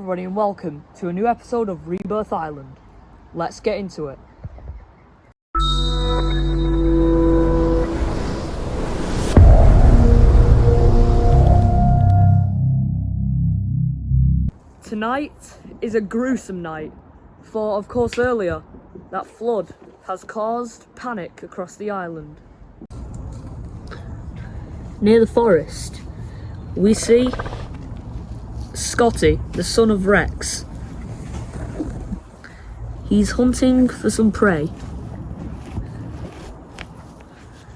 everybody and welcome to a new episode of Rebirth Island. Let's get into it. Tonight is a gruesome night, for of course earlier, that flood has caused panic across the island. Near the forest, we see Scotty, the son of Rex. He's hunting for some prey.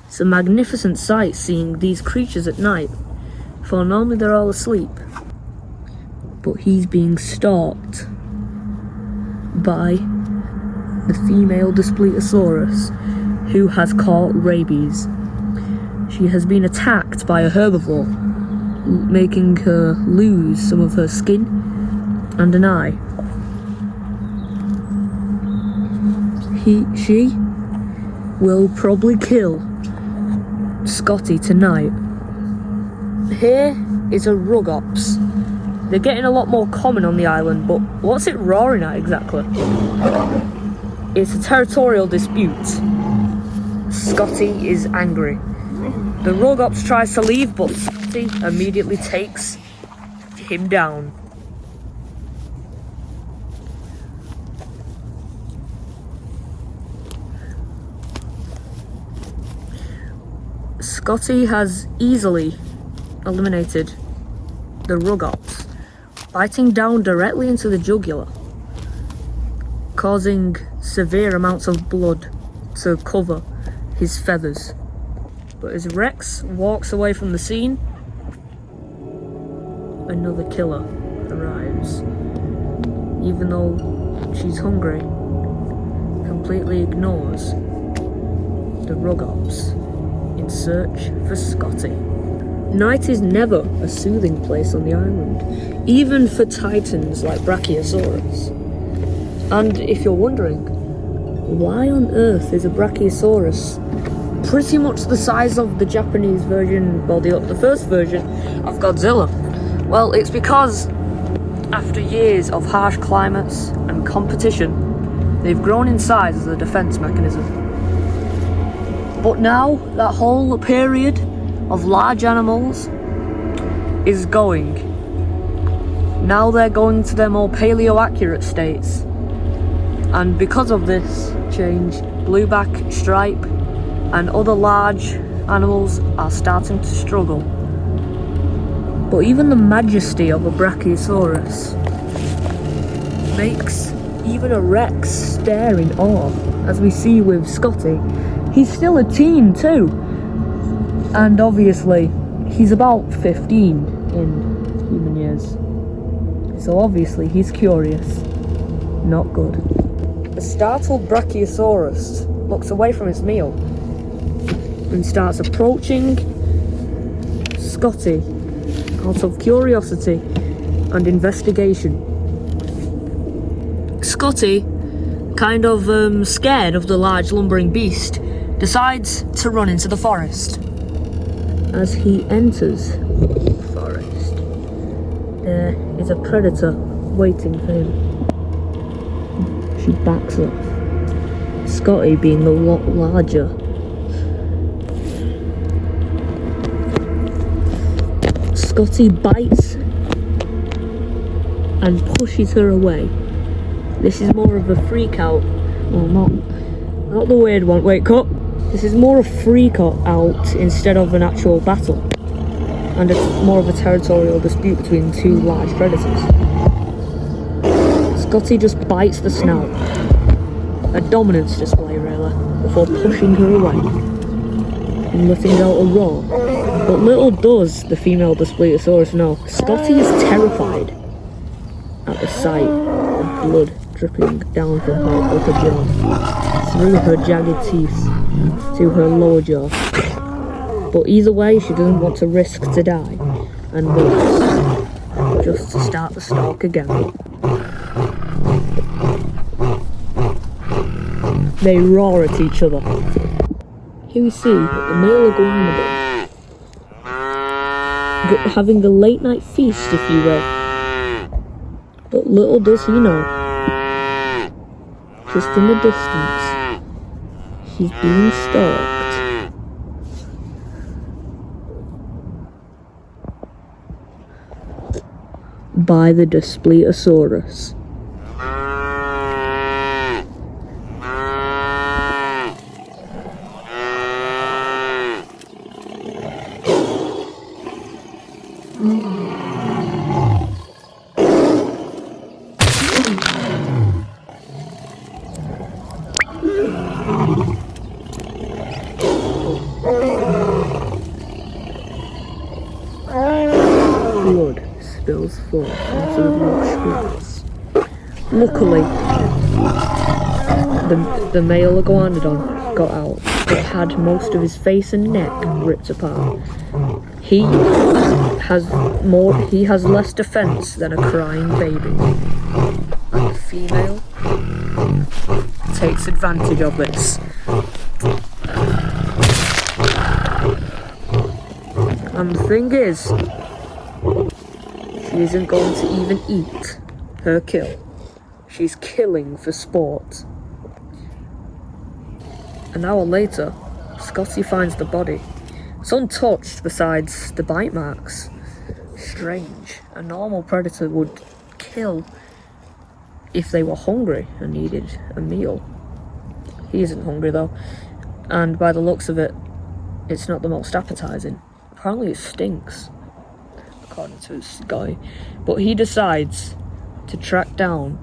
It's a magnificent sight seeing these creatures at night, for normally they're all asleep. But he's being stalked by the female Daspletosaurus, who has caught rabies. She has been attacked by a herbivore, making her lose some of her skin and an eye. She will probably kill Scotty tonight. Here is a rugops. They're getting a lot more common on the island, but what's it roaring at exactly? It's a territorial dispute. Scotty is angry. The rugops tries to leave, but Scotty immediately takes him down. Scotty has easily eliminated the rugops, biting down directly into the jugular, causing severe amounts of blood to cover his feathers. But as Rex walks away from the scene, another killer arrives. Even though she's hungry, completely ignores the rugops in search for Scotty. Night is never a soothing place on the island, even for titans like Brachiosaurus. And if you're wondering, why on earth is a Brachiosaurus pretty much the size of the Japanese version, well, the first version of Godzilla? Well, it's because after years of harsh climates and competition, they've grown in size as a defense mechanism. But now that whole period of large animals is going. Now they're going to their more paleo-accurate states. And because of this change, blueback, stripe, and other large animals are starting to struggle. But even the majesty of a Brachiosaurus makes even a Rex stare in awe, as we see with Scotty. He's still a teen too, and obviously he's about 15 in human years, so obviously he's curious. Not good. The startled Brachiosaurus looks away from its meal and starts approaching Scotty out of curiosity and investigation. Scotty, kind of scared of the large lumbering beast, decides to run into the forest. As he enters the forest, there is a predator waiting for him. She backs up, Scotty being a lot larger. Scotty bites and pushes her away. This is more of a freak out. Well, not the weird one. Wait, cut. This is more a freak out instead of an actual battle, and it's more of a territorial dispute between two large predators. Scotty just bites the snout. A dominance display, really, before pushing her away and letting out a roar. But little does the female Daspletosaurus know, Scotty is terrified at the sight of blood dripping down from her upper jaw, through her jagged teeth, to her lower jaw. But either way, she doesn't want to risk to die, and moves, just to start the stalk again. They roar at each other. Here we see that the male iguanodon, having a late night feast, if you will, But little does he know, just in the distance, he's being stalked by the Spinosaurus. Blood spills forth into the lush grass. Luckily, the male iguanodon got out, but had most of his face and neck ripped apart. He has less defense than a crying baby. And the female takes advantage of this. And the thing is, she isn't going to even eat her kill. She's killing for sport. An hour later, Scotty finds the body. It's untouched besides the bite marks. Strange. A normal predator would kill if they were hungry and needed a meal. He isn't hungry though, and by the looks of it, it's not the most appetizing. Apparently it stinks, according to this guy. But he decides to track down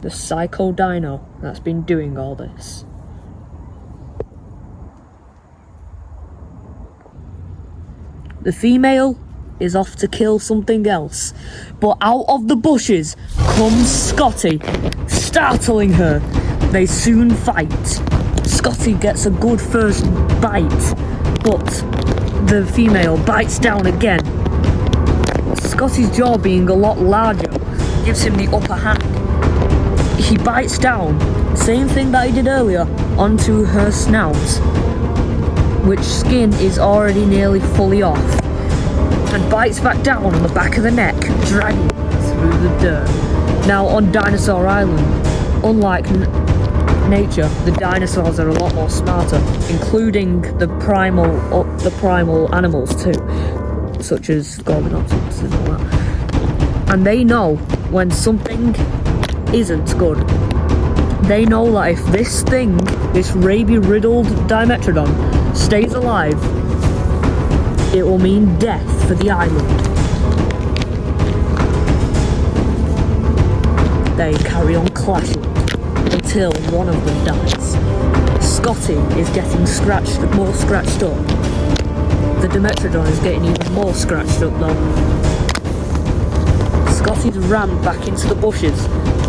the psycho dino that's been doing all this. The female is off to kill something else, but out of the bushes comes Scotty, startling her. They soon fight. Scotty gets a good first bite, but the female bites down again. Scotty's jaw being a lot larger gives him the upper hand. He bites down, same thing that he did earlier, onto her snout, which skin is already nearly fully off, and bites back down on the back of the neck, dragging through the dirt. Now on Dinosaur Island, unlike nature, the dinosaurs are a lot more smarter, including the primal animals too, such as golden octopus and all that. And they know when something isn't good. They know that if this thing, this rabies-riddled Dimetrodon, stays alive, it will mean death for the island. They carry on clashing until one of them dies. Scotty is getting more scratched up. The Dimetrodon is getting even more scratched up though. Scotty's rammed back into the bushes,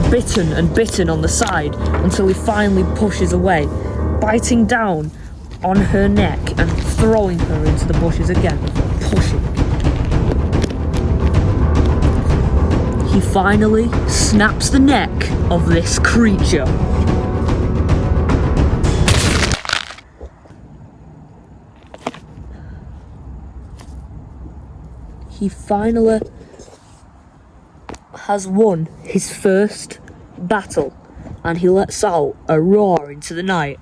bitten and bitten on the side until he finally pushes away, biting down on her neck and throwing her into the bushes again, pushing. He finally snaps the neck of this creature. He finally has won his first battle, and he lets out a roar into the night.